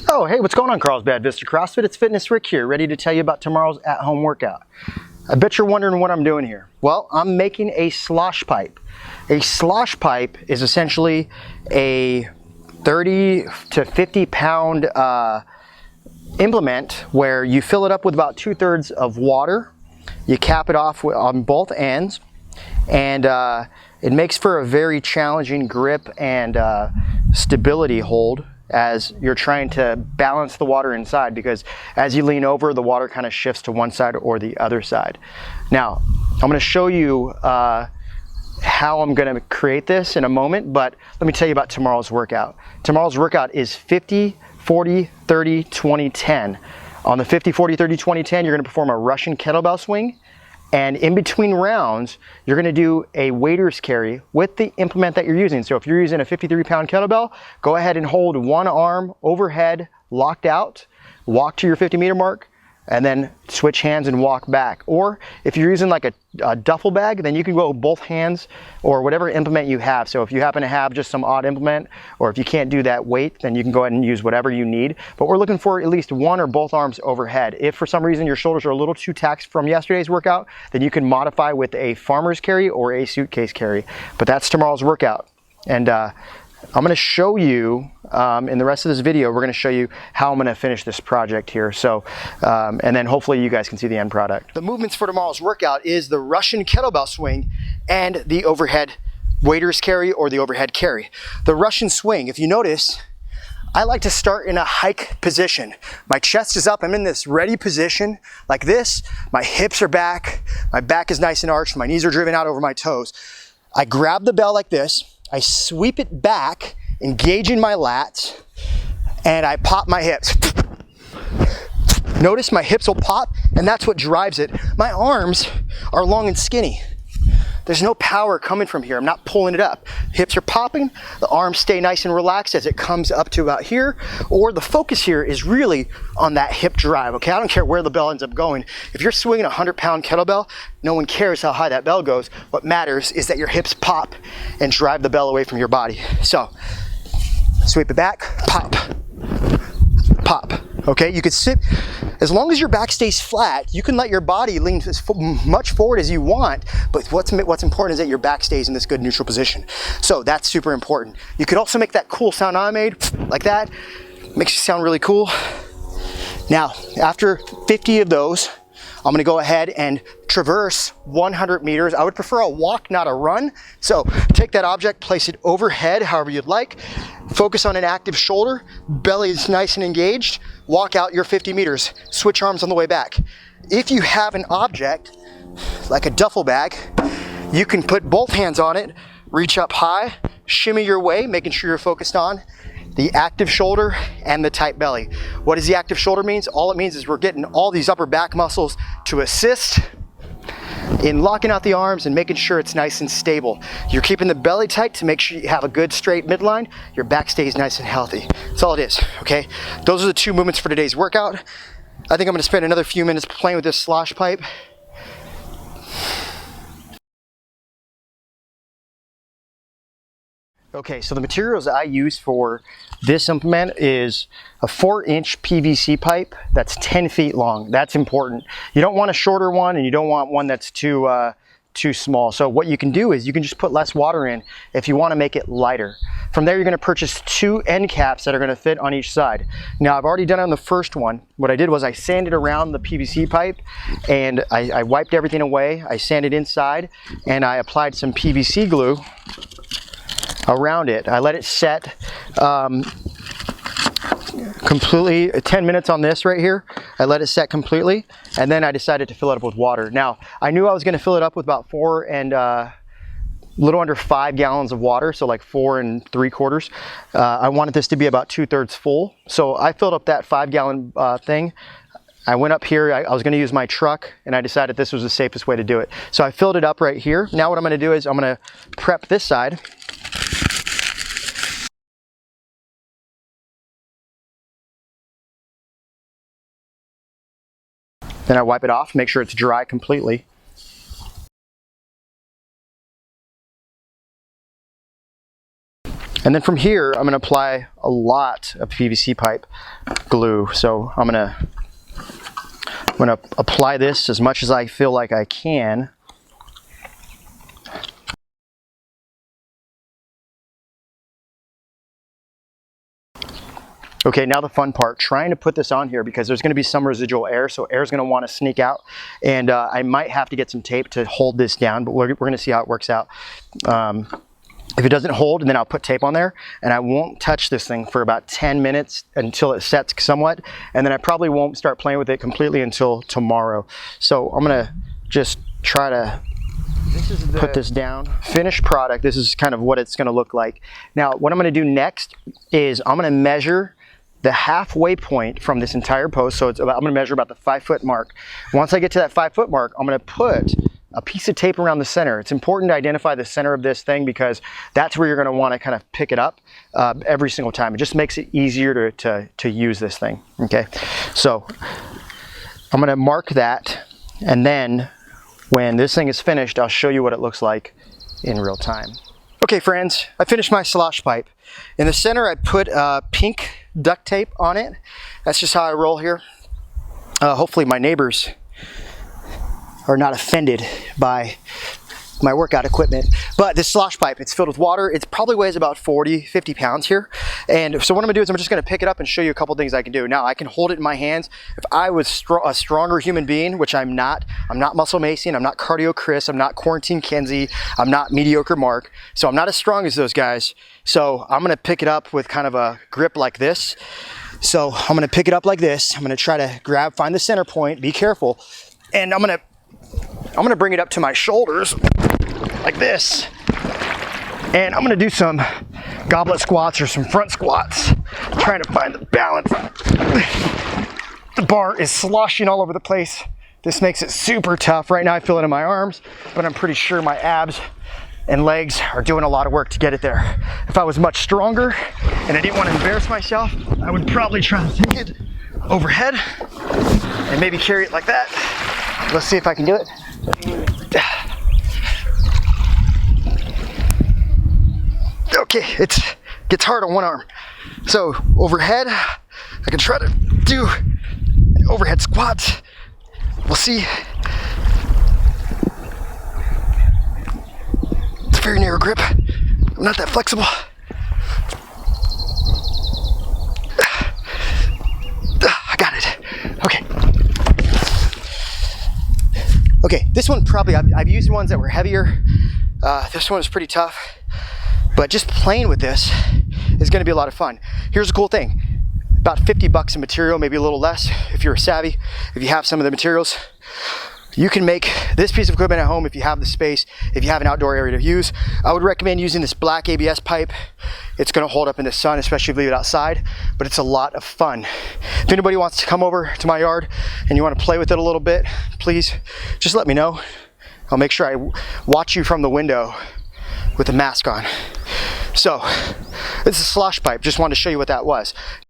Oh, hey, what's going on, Carlsbad Vista CrossFit? It's Fitness Rick here, ready to tell you about tomorrow's at-home workout. I bet you're wondering what I'm doing here. Well, I'm making a slosh pipe. A slosh pipe is essentially a 30 to 50 pound implement where you fill it up with about 2/3 of water. You cap it off on both ends, and it makes for a very challenging grip and stability hold as you're trying to balance the water inside, because as you lean over, the water kind of shifts to one side or the other side. Now, I'm going to show you how I'm going to create this in a moment, but let me tell you about tomorrow's workout. Tomorrow's workout is 50, 40, 30, 20, 10. On the 50, 40, 30, 20, 10, you're going to perform a Russian kettlebell swing. And in between rounds, you're going to do a waiter's carry with the implement that you're using. So if you're using a 53-pound kettlebell, go ahead and hold one arm overhead, locked out, walk to your 50-meter mark, and then switch hands and walk back. Or if you're using like a duffel bag, then you can go both hands or whatever implement you have. So if you happen to have just some odd implement, or if you can't do that weight, then you can go ahead and use whatever you need. But we're looking for at least one or both arms overhead. If for some reason your shoulders are a little too taxed from yesterday's workout, then you can modify with a farmer's carry or a suitcase carry. But that's tomorrow's workout. And I'm going to show you, in the rest of this video, we're going to show you how I'm going to finish this project here. So, and then hopefully you guys can see the end product. The movements for tomorrow's workout is the Russian kettlebell swing and the overhead waiter's carry or the overhead carry. The Russian swing, if you notice, I like to start in a hike position. My chest is up, I'm in this ready position like this. My hips are back, my back is nice and arched, my knees are driven out over my toes. I grab the bell like this. I sweep it back, engaging my lats, and I pop my hips. Notice my hips will pop, and that's what drives it. My arms are long and skinny. There's no power coming from here. I'm not pulling it up. Hips are popping, the arms stay nice and relaxed as it comes up to about here, or the focus here is really on that hip drive, okay? I don't care where the bell ends up going. If you're swinging a 100-pound kettlebell, no one cares how high that bell goes. What matters is that your hips pop and drive the bell away from your body. So, sweep it back, pop, pop. Okay, you can sit, as long as your back stays flat, you can let your body lean as much forward as you want, but what's important is that your back stays in this good neutral position. So that's super important. You could also make that cool sound I made, like that. Makes you sound really cool. Now, after 50 of those, I'm gonna go ahead and traverse 100 meters. I would prefer a walk, not a run. So take that object, place it overhead, however you'd like. Focus on an active shoulder, belly is nice and engaged. Walk out your 50 meters, switch arms on the way back. If you have an object, like a duffel bag, you can put both hands on it, reach up high, shimmy your way, making sure you're focused on the active shoulder and the tight belly. What does the active shoulder means? All it means is we're getting all these upper back muscles to assist in locking out the arms and making sure it's nice and stable. You're keeping the belly tight to make sure you have a good straight midline. Your back stays nice and healthy. That's all it is, okay? Those are the two movements for today's workout. I think I'm gonna spend another few minutes playing with this slosh pipe. Okay, so the materials I use for this implement is a 4-inch PVC pipe that's 10 feet long. That's important. You don't want a shorter one, and you don't want one that's too small. So what you can do is you can just put less water in if you want to make it lighter. From there, you're going to purchase 2 end caps that are going to fit on each side. Now, I've already done it on the first one. What I did was I sanded around the PVC pipe, and I wiped everything away. I sanded inside, and I applied some PVC glue around it. I let it set completely, 10 minutes on this right here. I let it set completely, and then I decided to fill it up with water. Now, I knew I was gonna fill it up with about 4 and little under 5 gallons of water, so like 4 3/4. I wanted this to be about 2/3 full, so I filled up that 5-gallon thing. I went up here, I was gonna use my truck, and I decided this was the safest way to do it. So I filled it up right here. Now what I'm gonna do is I'm gonna prep this side. Then I wipe it off, make sure it's dry completely. And then from here, I'm gonna apply a lot of PVC pipe glue. So I'm gonna apply this as much as I feel like I can. Okay, now the fun part, trying to put this on here because there's gonna be some residual air, so air's gonna wanna sneak out, and I might have to get some tape to hold this down, but we're gonna see how it works out. If it doesn't hold, then I'll put tape on there, and I won't touch this thing for about 10 minutes until it sets somewhat, and then I probably won't start playing with it completely until tomorrow. So I'm gonna just try to put this down. Finished product, this is kind of what it's gonna look like. Now, what I'm gonna do next is I'm gonna measure the halfway point from this entire post. So I'm gonna measure about the 5 foot mark. Once I get to that 5 foot mark, I'm gonna put a piece of tape around the center. It's important to identify the center of this thing because that's where you're gonna wanna kind of pick it up every single time. It just makes it easier to use this thing, okay? So I'm gonna mark that, and then when this thing is finished, I'll show you what it looks like in real time. Okay friends, I finished my slosh pipe. In the center, I put pink duct tape on it. That's just how I roll here. Hopefully my neighbors are not offended by my workout equipment. But this slosh pipe, it's filled with water. It probably weighs about 40, 50 pounds here. And so what I'm gonna do is I'm just gonna pick it up and show you a couple things I can do. Now I can hold it in my hands. If I was a stronger human being, which I'm not Muscle Mason, I'm not Cardio Chris, I'm not Quarantine Kenzie, I'm not Mediocre Mark. So I'm not as strong as those guys. So I'm gonna pick it up with kind of a grip like this. So I'm gonna pick it up like this. I'm gonna try to find the center point, be careful. And I'm gonna bring it up to my shoulders like this, and I'm gonna do some goblet squats or some front squats, trying to find the balance. The bar is sloshing all over the place. This makes it super tough. Right now I feel it in my arms, but I'm pretty sure my abs and legs are doing a lot of work to get it there. If I was much stronger and I didn't want to embarrass myself, I would probably try to take it overhead and maybe carry it like that. Let's see if I can do it. Okay, it gets hard on one arm. So overhead, I can try to do an overhead squat. We'll see. It's a very narrow grip. I'm not that flexible. I got it. Okay. Okay, this one probably, I've used ones that were heavier. This one is pretty tough. But just playing with this is gonna be a lot of fun. Here's a cool thing. About 50 bucks in material, maybe a little less if you're savvy, if you have some of the materials. You can make this piece of equipment at home if you have the space, if you have an outdoor area to use. I would recommend using this black ABS pipe. It's gonna hold up in the sun, especially if you leave it outside, but it's a lot of fun. If anybody wants to come over to my yard and you wanna play with it a little bit, please just let me know. I'll make sure I watch you from the window with a mask on. So, this is a slosh pipe. Just wanted to show you what that was.